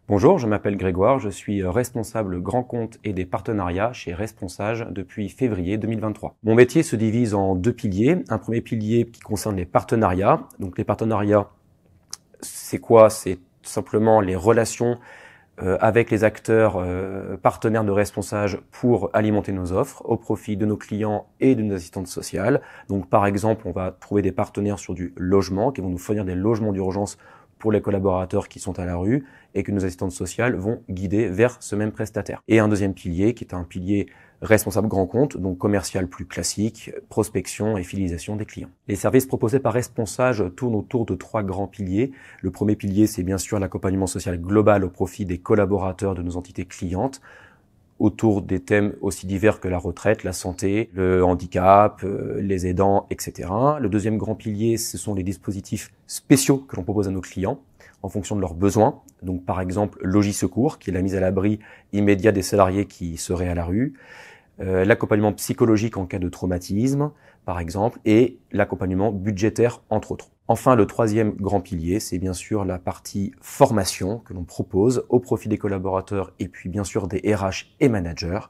Bonjour, je m'appelle Grégoire, je suis responsable grand compte et des partenariats chez Responsage depuis février 2023. Mon métier se divise en deux piliers. Un premier pilier qui concerne les partenariats. Donc les partenariats, c'est quoi? C'est simplement les relations avec les acteurs partenaires de Responsage pour alimenter nos offres au profit de nos clients et de nos assistantes sociales. Donc par exemple, on va trouver des partenaires sur du logement qui vont nous fournir des logements d'urgence pour les collaborateurs qui sont à la rue et que nos assistantes sociales vont guider vers ce même prestataire. Et un deuxième pilier qui est un pilier responsable grand compte, donc commercial plus classique, prospection et fidélisation des clients. Les services proposés par Responsage tournent autour de trois grands piliers. Le premier pilier, c'est bien sûr l'accompagnement social global au profit des collaborateurs de nos entités clientes, autour des thèmes aussi divers que la retraite, la santé, le handicap, les aidants, etc. Le deuxième grand pilier, ce sont les dispositifs spéciaux que l'on propose à nos clients en fonction de leurs besoins. Donc par exemple, Logis Secours, qui est la mise à l'abri immédiat des salariés qui seraient à la rue, l'accompagnement psychologique en cas de traumatisme, par exemple, et l'accompagnement budgétaire, entre autres. Enfin, le troisième grand pilier, c'est bien sûr la partie formation que l'on propose au profit des collaborateurs et puis bien sûr des RH et managers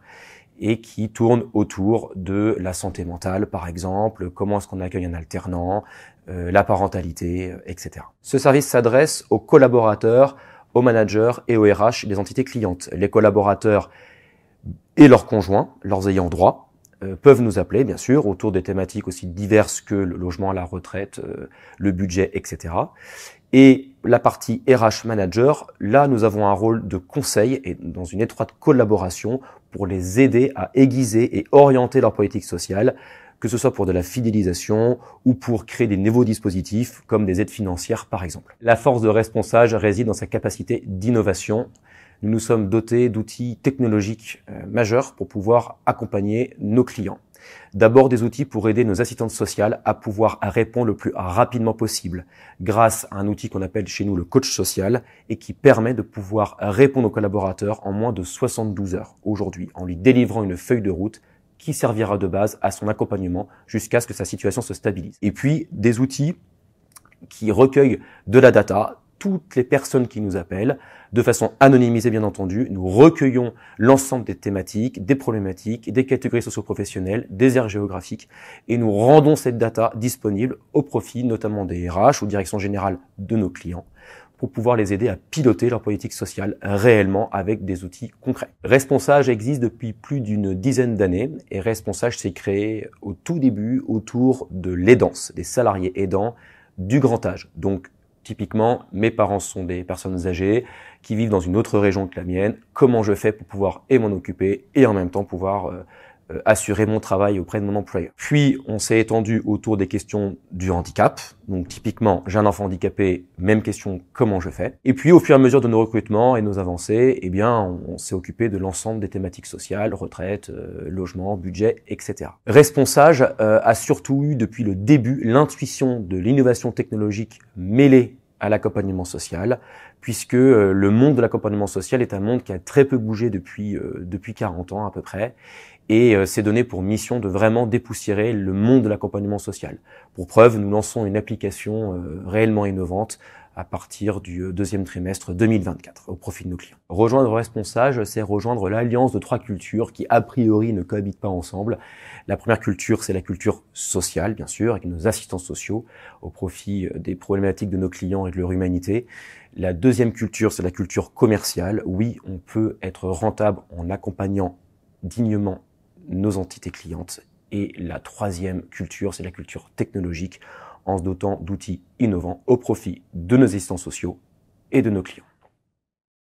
et qui tourne autour de la santé mentale, par exemple, comment est-ce qu'on accueille un alternant, la parentalité, etc. Ce service s'adresse aux collaborateurs, aux managers et aux RH des entités clientes. Les collaborateurs et leurs conjoints, leurs ayants droit, peuvent nous appeler, bien sûr, autour des thématiques aussi diverses que le logement, la retraite, le budget, etc. Et la partie RH Manager, là, nous avons un rôle de conseil et dans une étroite collaboration pour les aider à aiguiser et orienter leur politique sociale, que ce soit pour de la fidélisation ou pour créer des nouveaux dispositifs comme des aides financières, par exemple. La force de Responsage réside dans sa capacité d'innovation. Nous nous sommes dotés d'outils technologiques majeurs pour pouvoir accompagner nos clients. D'abord des outils pour aider nos assistantes sociales à pouvoir répondre le plus rapidement possible grâce à un outil qu'on appelle chez nous le coach social et qui permet de pouvoir répondre aux collaborateurs en moins de 72 heures aujourd'hui en lui délivrant une feuille de route qui servira de base à son accompagnement jusqu'à ce que sa situation se stabilise. Et puis des outils qui recueillent de la data, toutes les personnes qui nous appellent, de façon anonymisée bien entendu. Nous recueillons l'ensemble des thématiques, des problématiques, des catégories socio-professionnelles, des aires géographiques et nous rendons cette data disponible au profit notamment des RH ou direction générale de nos clients pour pouvoir les aider à piloter leur politique sociale réellement avec des outils concrets. Responsage existe depuis plus d'une dizaine d'années et Responsage s'est créé au tout début autour de l'aidance, des salariés aidants du grand âge. Donc typiquement, mes parents sont des personnes âgées qui vivent dans une autre région que la mienne. Comment je fais pour pouvoir m'en occuper et en même temps pouvoir assurer mon travail auprès de mon employeur. Puis, on s'est étendu autour des questions du handicap. Donc, typiquement, j'ai un enfant handicapé, même question, comment je fais? Et puis, au fur et à mesure de nos recrutements et nos avancées, eh bien, on s'est occupé de l'ensemble des thématiques sociales, retraite, logement, budget, etc. Responsage a surtout eu, depuis le début, l'intuition de l'innovation technologique mêlée à l'accompagnement social, puisque le monde de l'accompagnement social est un monde qui a très peu bougé depuis 40 ans à peu près, et s'est donné pour mission de vraiment dépoussiérer le monde de l'accompagnement social. Pour preuve, nous lançons une application réellement innovante à partir du deuxième trimestre 2024 au profit de nos clients. Rejoindre Responsage, c'est rejoindre l'alliance de trois cultures qui a priori ne cohabitent pas ensemble. La première culture, c'est la culture sociale, bien sûr, avec nos assistants sociaux au profit des problématiques de nos clients et de leur humanité. La deuxième culture, c'est la culture commerciale. Oui, on peut être rentable en accompagnant dignement nos entités clientes. Et la troisième culture, c'est la culture technologique en se dotant d'outils innovants au profit de nos assistants sociaux et de nos clients.